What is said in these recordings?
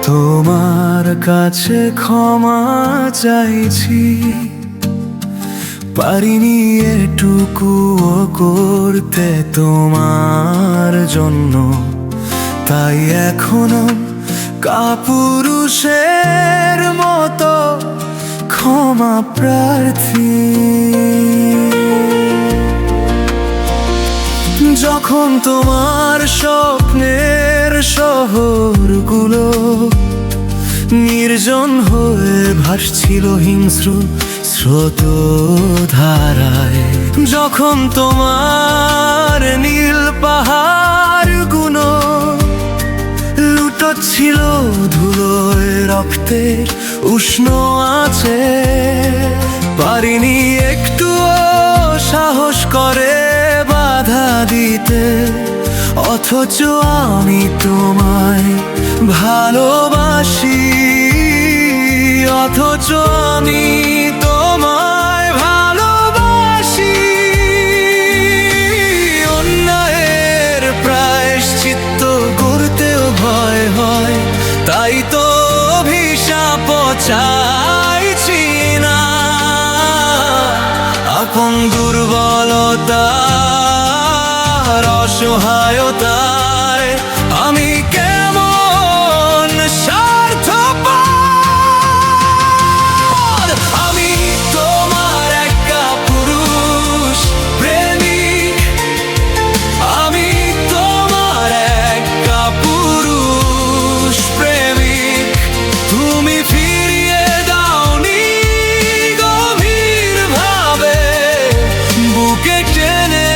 তোমার কাছে ক্ষমা চাইছি, পারিনি এটুকুও করতে তোমার জন্য। তাই এখনো কাপুরুষের মতো ক্ষমা প্রার্থী। যখন তোমার স্বপ্নের শহরগুলো নির্জন হয়ে ভাসছিল হিংস্র স্রোতধারায়, যখন তোমার নীল পাহাড়গুলো লুটোচ্ছিল ধুলোয় রক্তের উষ্ণ আছে, পারিনি একটুও সাহস করে বাধা দিতে। অথচ আমি তোমায় ভালোবাসি, অথচ আমি তোমায় ভালোবাসি। অন্যায়ের প্রায়শ্চিত্ত করতেও ভয় হয়, তাই তো অভিশাপ চাইছি না। আপন দুর্বলতার অসহায়তায় আমি কেমন স্বার্থপর। আমি তোমার একা পুরুষ প্রেমিক, আমি তোমার একা পুরুষ প্রেমিক। তুমি ফিরিয়ে দাওনি গভীর ভাবে, বুকে টেনে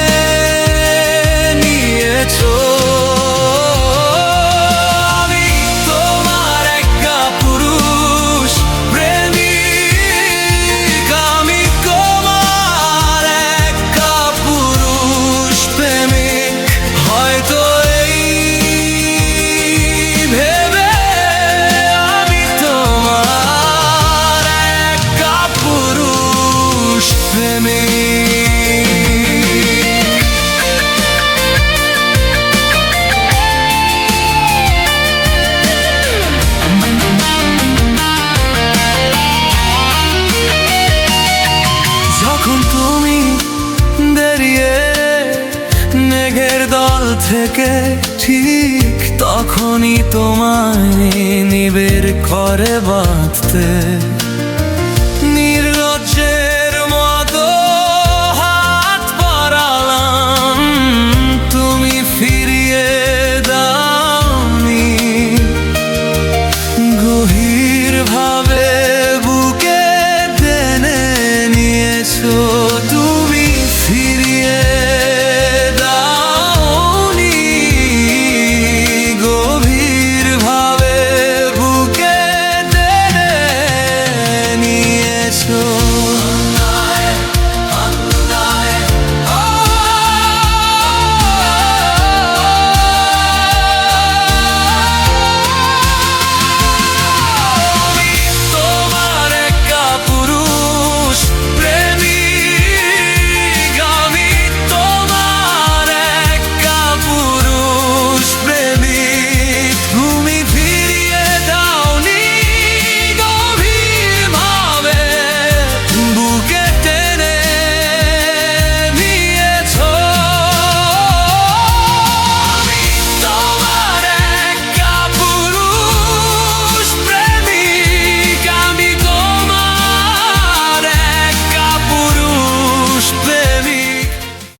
নিয়েছো। আমি তোমার একা পুরুষ প্রেমিক, আমি তোমার একা পুরুষ প্রেমিক। হয়তো এই ভেবে আমি তোমার একা পুরুষ প্রেমিক। যখন তুমি বেরিয়ে মেঘের দল থেকে, ঠিক তখনই তোমায় নিবের করে বাঁধতে